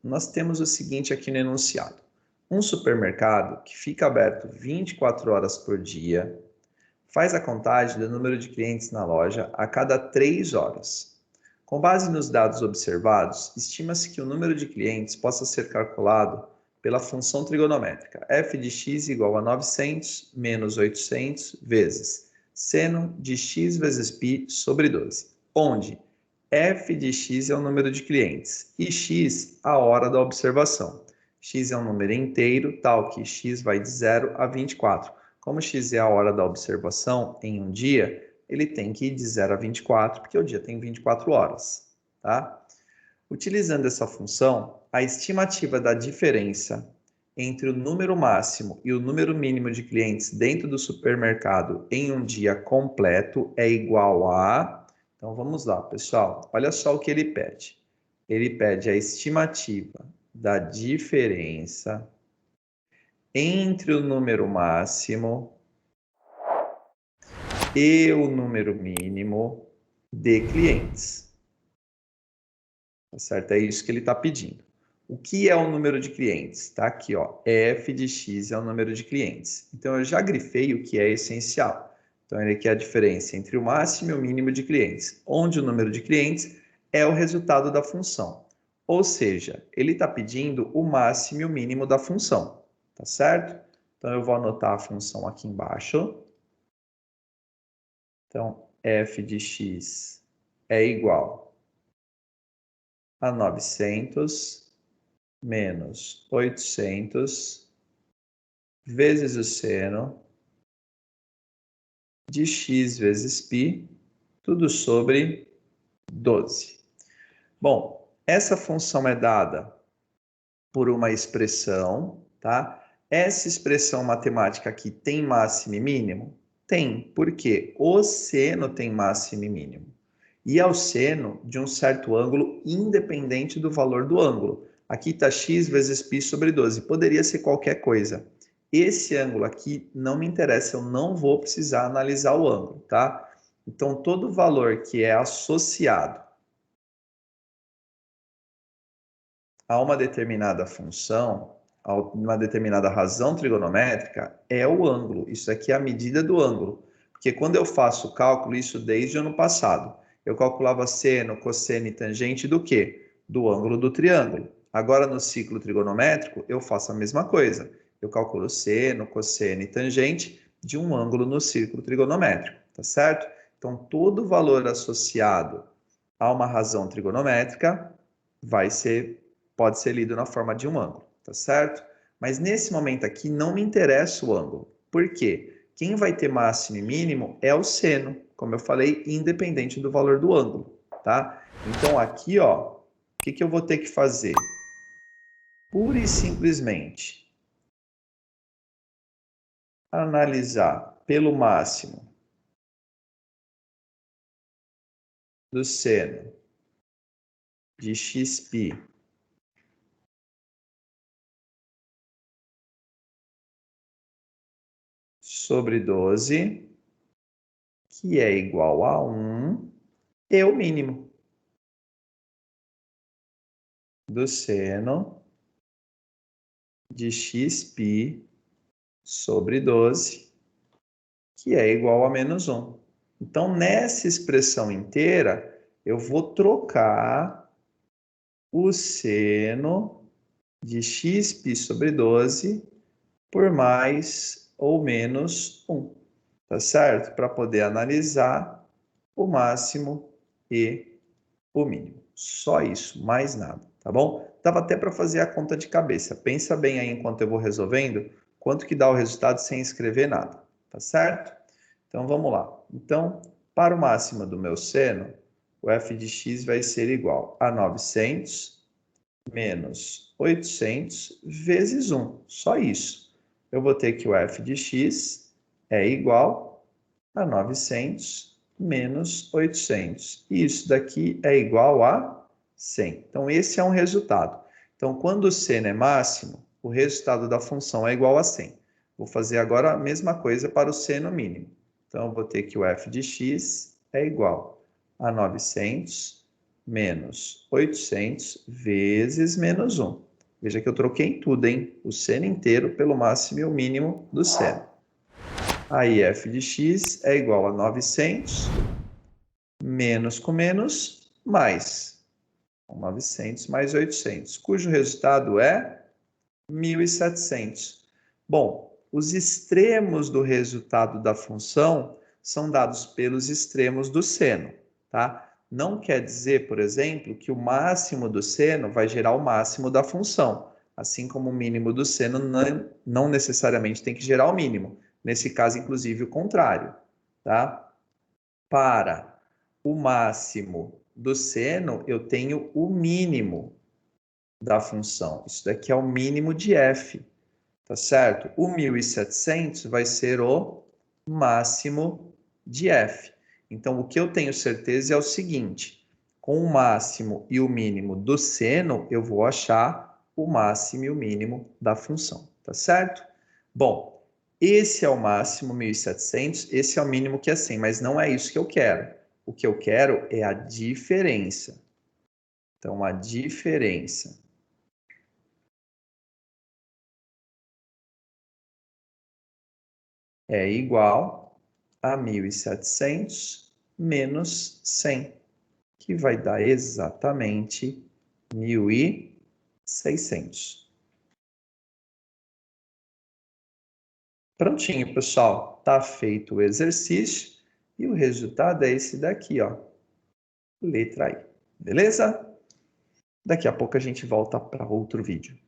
nós temos o seguinte aqui no enunciado. Um supermercado que fica aberto 24 horas por dia faz a contagem do número de clientes na loja a cada 3 horas. Com base nos dados observados, estima-se que o número de clientes possa ser calculado pela função trigonométrica f de x igual a 900 menos 800 vezes seno de x vezes π sobre 12, onde f de x é o número de clientes e x a hora da observação. X é um número inteiro, tal que x vai de 0 a 24. Como x é a hora da observação em um dia, ele tem que ir de 0 a 24, porque o dia tem 24 horas. Tá? Utilizando essa função, a estimativa da diferença entre o número máximo e o número mínimo de clientes dentro do supermercado em um dia completo é igual a... Então vamos lá, pessoal. Olha só o que ele pede. Ele pede a estimativa da diferença entre o número máximo e o número mínimo de clientes. Tá certo? É isso que ele está pedindo. O que é o número de clientes? Está aqui, ó. F de x é o número de clientes. Então, eu já grifei o que é essencial. Então, ele quer a diferença entre o máximo e o mínimo de clientes, onde o número de clientes é o resultado da função. Ou seja, ele está pedindo o máximo e o mínimo da função. Tá certo? Então, eu vou anotar a função aqui embaixo. Então, f de x é igual a 900 menos 800 vezes o seno de x vezes π, tudo sobre 12. Bom, essa função é dada por uma expressão, tá? Essa expressão matemática aqui tem máximo e mínimo? Tem, porque o seno tem máximo e mínimo. E é o seno de um certo ângulo independente do valor do ângulo. Aqui está x vezes π sobre 12. Poderia ser qualquer coisa. Esse ângulo aqui não me interessa, eu não vou precisar analisar o ângulo, tá? Então, todo valor que é associado a uma determinada função, a uma determinada razão trigonométrica, é o ângulo. Isso aqui é a medida do ângulo. Porque quando eu faço o cálculo, isso desde o ano passado, eu calculava seno, cosseno e tangente do quê? Do ângulo do triângulo. Agora, no ciclo trigonométrico, eu faço a mesma coisa. Eu calculo seno, cosseno e tangente de um ângulo no círculo trigonométrico, tá certo? Então, todo valor associado a uma razão trigonométrica pode ser lido na forma de um ângulo, tá certo? Mas nesse momento aqui não me interessa o ângulo. Por quê? Quem vai ter máximo e mínimo é o seno, como eu falei, independente do valor do ângulo, tá? Então aqui, ó, o que eu vou ter que fazer? Pura e simplesmente analisar pelo máximo do seno de xπ sobre 12, que é igual a 1, e o mínimo do seno de xπ sobre 12, que é igual a menos 1. Então, nessa expressão inteira, eu vou trocar o seno de xπ sobre 12 por mais ou menos 1, tá certo? Para poder analisar o máximo e o mínimo. Só isso, mais nada, tá bom? Dava até para fazer a conta de cabeça. Pensa bem aí enquanto eu vou resolvendo, quanto que dá o resultado sem escrever nada, tá certo? Então vamos lá. Então, para o máximo do meu seno, o f de x vai ser igual a 900 menos 800 vezes 1. Só isso. Eu vou ter que o f de x é igual a 900 menos 800. E isso daqui é igual a 100. Então, esse é um resultado. Então, quando o seno é máximo, o resultado da função é igual a 100. Vou fazer agora a mesma coisa para o seno mínimo. Então, eu vou ter que o f de x é igual a 900 menos 800 vezes menos 1. Veja que eu troquei tudo, hein? O seno inteiro pelo máximo e o mínimo do seno. Aí f de x é igual a 900 menos com menos mais. 900 mais 800, cujo resultado é 1.700. Bom, os extremos do resultado da função são dados pelos extremos do seno, tá? Não quer dizer, por exemplo, que o máximo do seno vai gerar o máximo da função, assim como o mínimo do seno não necessariamente tem que gerar o mínimo. Nesse caso, inclusive, o contrário, tá? Para o máximo do seno, eu tenho o mínimo da função. Isso daqui é o mínimo de f, tá certo? O 1.700 vai ser o máximo de f. Então, o que eu tenho certeza é o seguinte: com o máximo e o mínimo do seno, eu vou achar o máximo e o mínimo da função, tá certo? Bom, esse é o máximo, 1.700, esse é o mínimo, que é 100, mas não é isso que eu quero. O que eu quero é a diferença. Então, a diferença é igual a 1.700 menos 100, que vai dar exatamente 1.600. Prontinho, pessoal. Tá feito o exercício e o resultado é esse daqui, ó. Letra I. Beleza? Daqui a pouco a gente volta para outro vídeo.